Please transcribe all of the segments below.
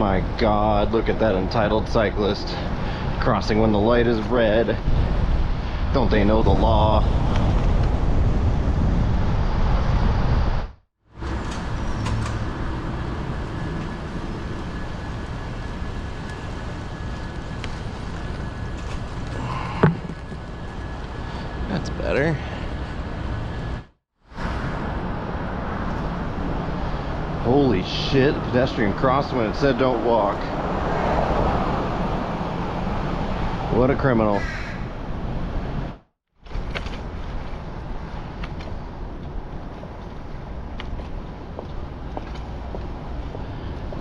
my God, look at that entitled cyclist. Crossing when the light is red. Don't they know the law? That's better. Holy shit, the pedestrian crossed when it said don't walk. What a criminal.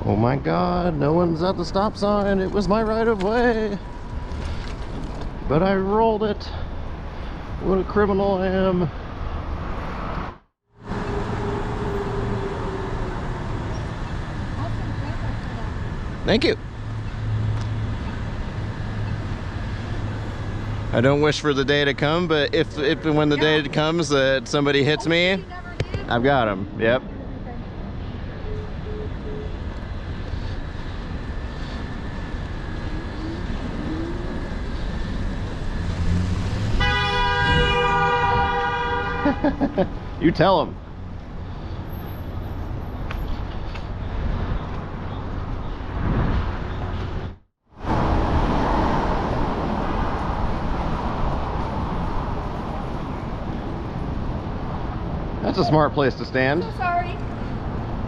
Oh my God, no one's at the stop sign. It was my right of way. But I rolled it. What a criminal I am. Thank you. I don't wish for the day to come, but if and when the day comes that somebody hits me, I've got them. Yep. You tell them. That's a smart place to stand. So sorry.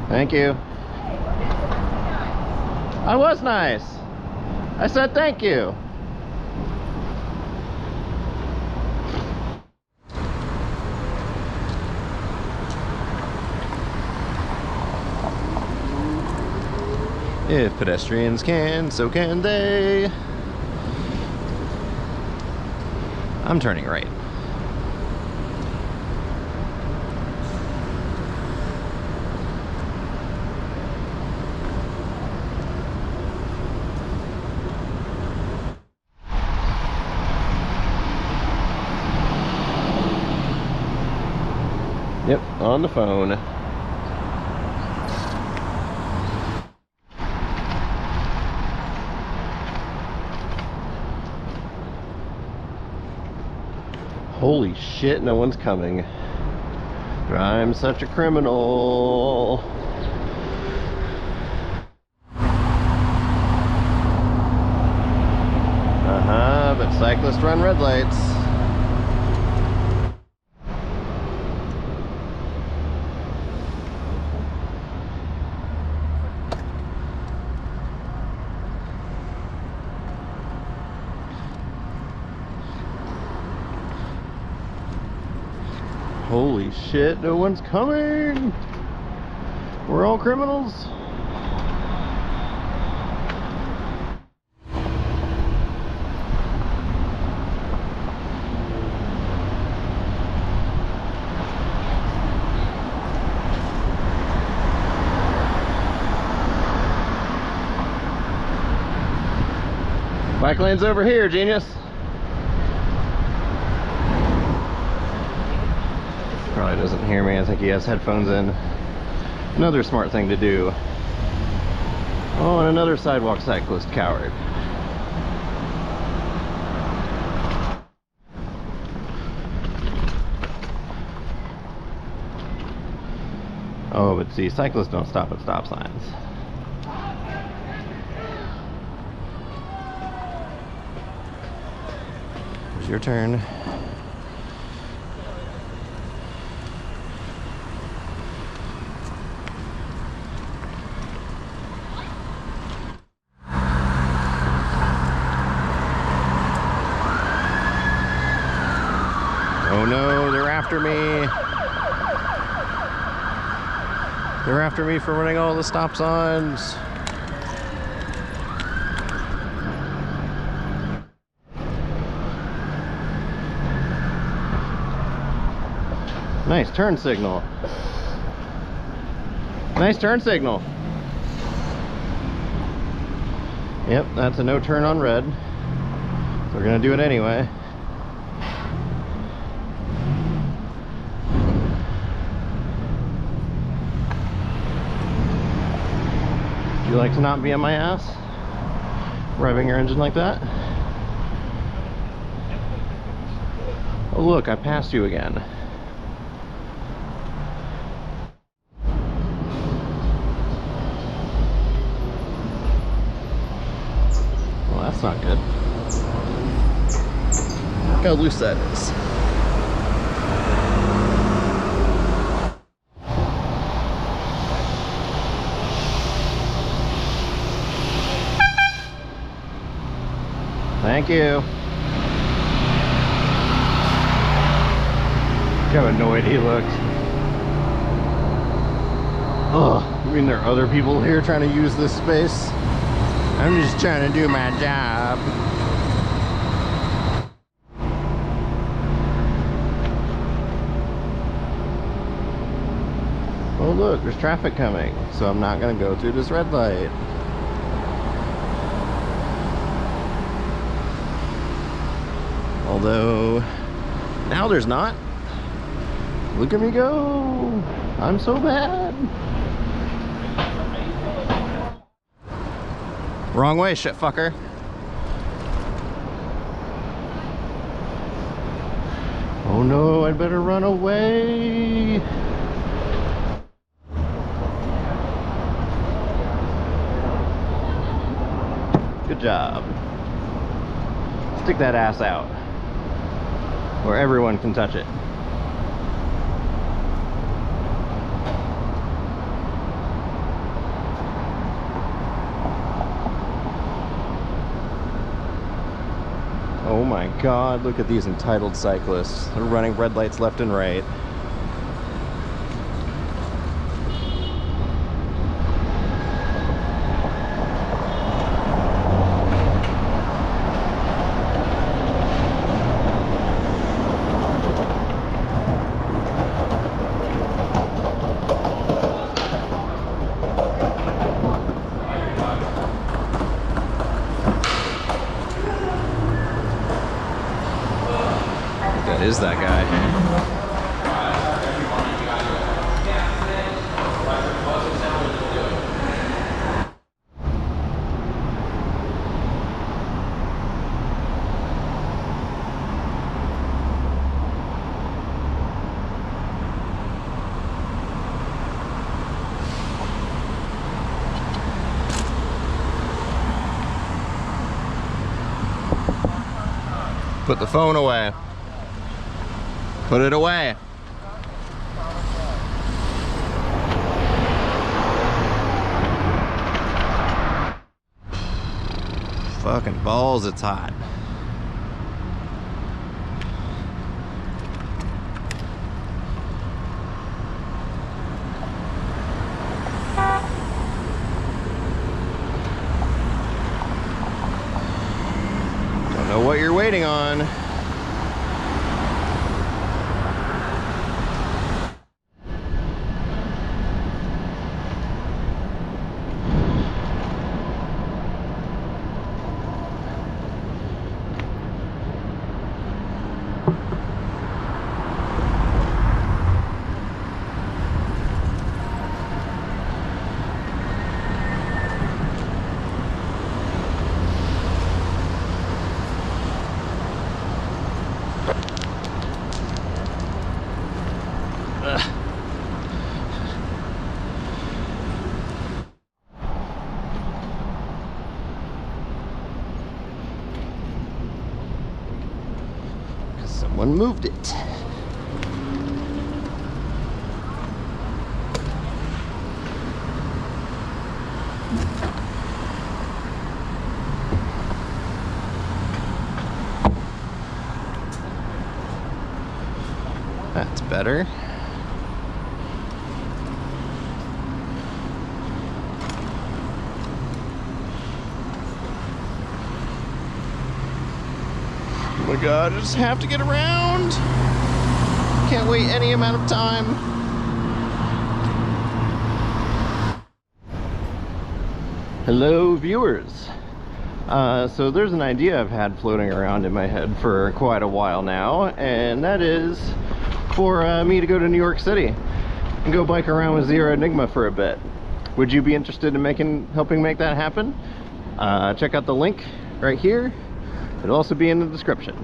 Thank you. Hey, what is so nice? I was nice. I said thank you. If pedestrians can, so can they. I'm turning right. Yep, on the phone. Holy shit, no one's coming. I'm such a criminal. But cyclists run red lights. Holy shit, no one's coming! We're all criminals! Bike lane's over here, genius! Probably doesn't hear me. I think he has headphones in. Another smart thing to do. Oh, and another sidewalk cyclist coward. Oh, but see, cyclists don't stop at stop signs. It's your turn. Oh no, they're after me. They're after me for running all the stop signs. Nice turn signal. Nice turn signal. Yep, that's a no turn on red. So we're gonna do it anyway. You like to not be on my ass? Revving your engine like that? Oh look, I passed you again. Well, that's not good. Look how loose that is. Thank you. Look how annoyed he looked. Ugh, I mean there are other people here trying to use this space. I'm just trying to do my job. Oh look, there's traffic coming, so I'm not gonna go through this red light. Although, now there's not. Look at me go. I'm so bad. Wrong way, shit fucker. Oh no, I'd better run away. Good job. Stick that ass out where everyone can touch it. Oh my god, look at these entitled cyclists. They're running red lights left and right. Is that guy? Put the phone away. Put it away. Fucking balls, it's hot. Don't know what you're waiting on. Someone moved it. That's better. Oh my god, I just have to get around. Can't wait any amount of time. Hello, viewers. So there's an idea I've had floating around in my head for quite a while now, and that is for me to go to New York City and go bike around with Zero Enigma for a bit. Would you be interested in helping make that happen? Check out the link right here. It'll also be in the description.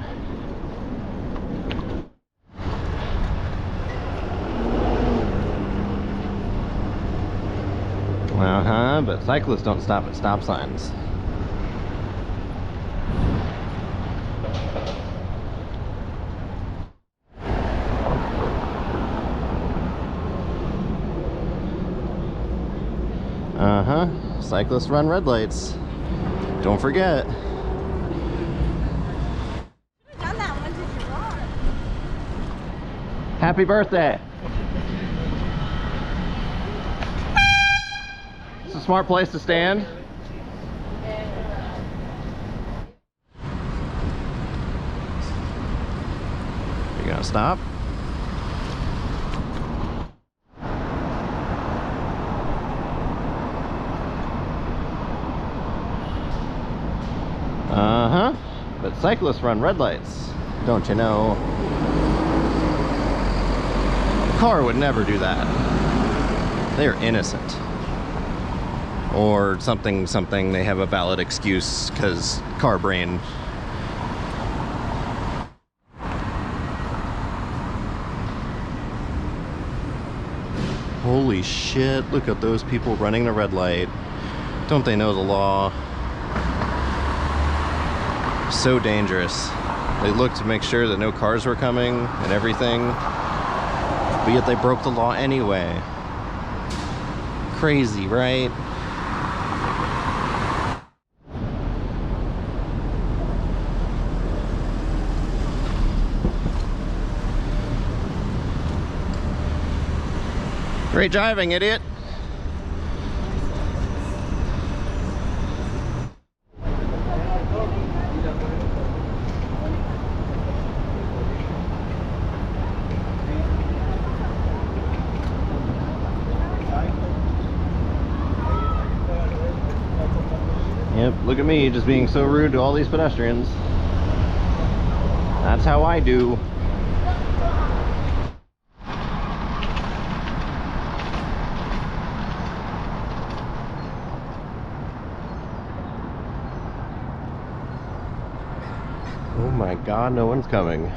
But cyclists don't stop at stop signs. Cyclists run red lights. Don't forget. Done that one to Gerard. Happy birthday. It's a smart place to stand. You're gonna stop? But cyclists run red lights, don't you know? A car would never do that. They're innocent. Or something, they have a valid excuse because car brain. Holy shit, look at those people running the red light. Don't they know the law? So dangerous. They looked to make sure that no cars were coming and everything, but yet they broke the law anyway. Crazy, right? Great driving, idiot. Yep, look at me just being so rude to all these pedestrians. That's how I do. Oh my God, no one's coming.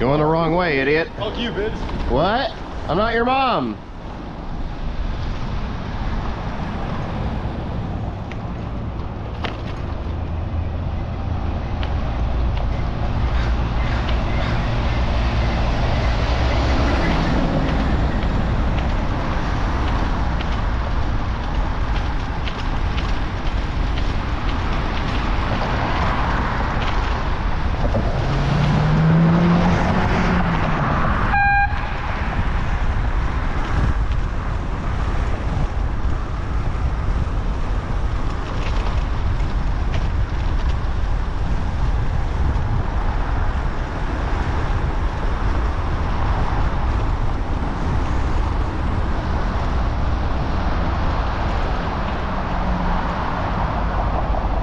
Going the wrong way, idiot. Fuck you, bitch. What? I'm not your mom.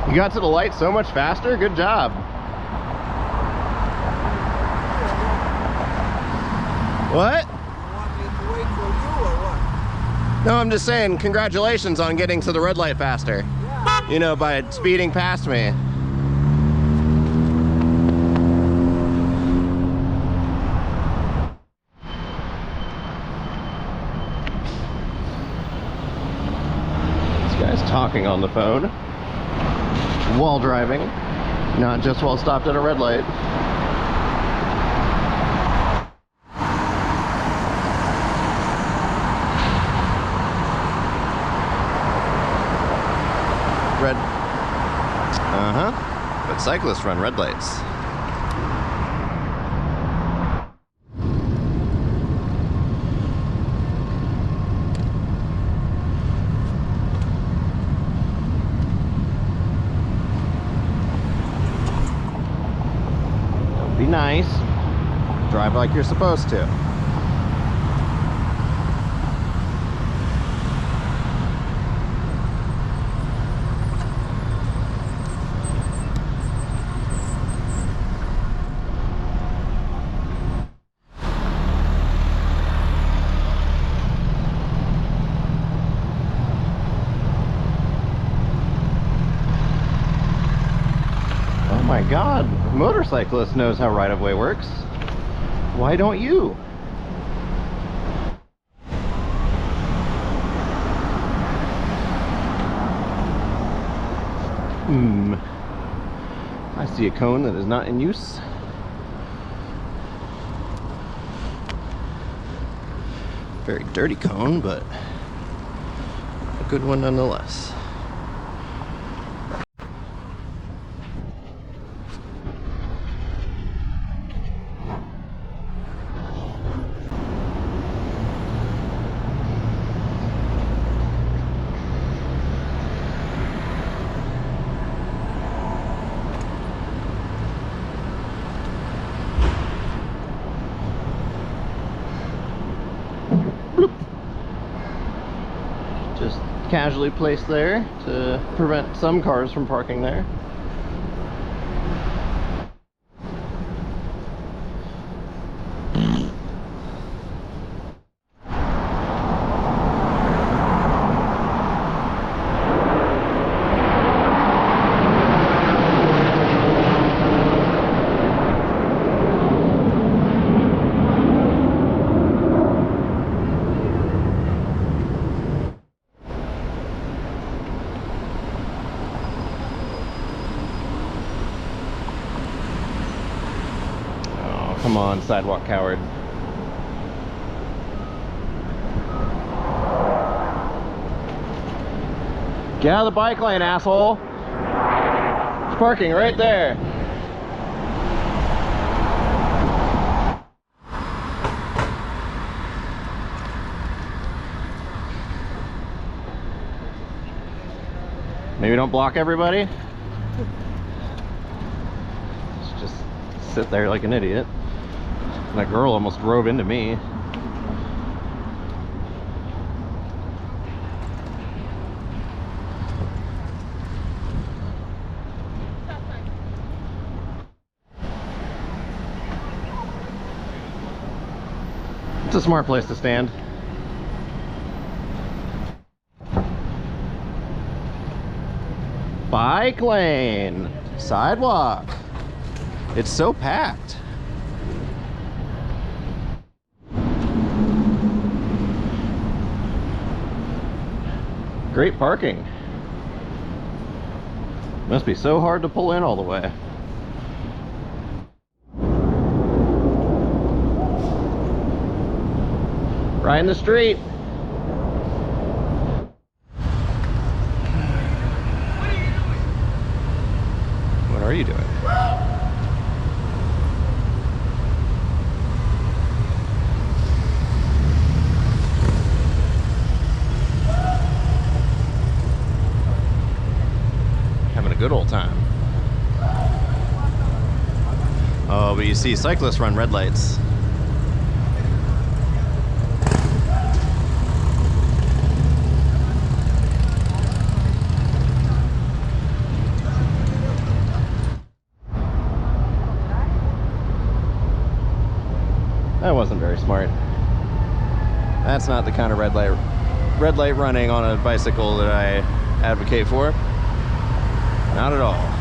You got to the light so much faster? Good job. What? You want me to wait for you or what? No, I'm just saying congratulations on getting to the red light faster. Yeah. You know, by speeding past me. This guy's talking on the phone. While driving, not just while stopped at a red light. Red. But cyclists run red lights. Be nice. Drive like you're supposed to. My God, a motorcyclist knows how right-of-way works. Why don't you? I see a cone that is not in use. Very dirty cone, but a good one nonetheless. Just casually placed there to prevent some cars from parking there. Come on, sidewalk coward. Get out of the bike lane, asshole. There's parking right there. Maybe don't block everybody. Just sit there like an idiot. That girl almost drove into me. It's a smart place to stand. Bike lane, sidewalk. It's so packed. Great parking. Must be so hard to pull in all the way. Right in the street. What are you doing? Having a good old time. Oh, but you see cyclists run red lights. That wasn't very smart. That's not the kind of red light running on a bicycle that I advocate for. Not at all.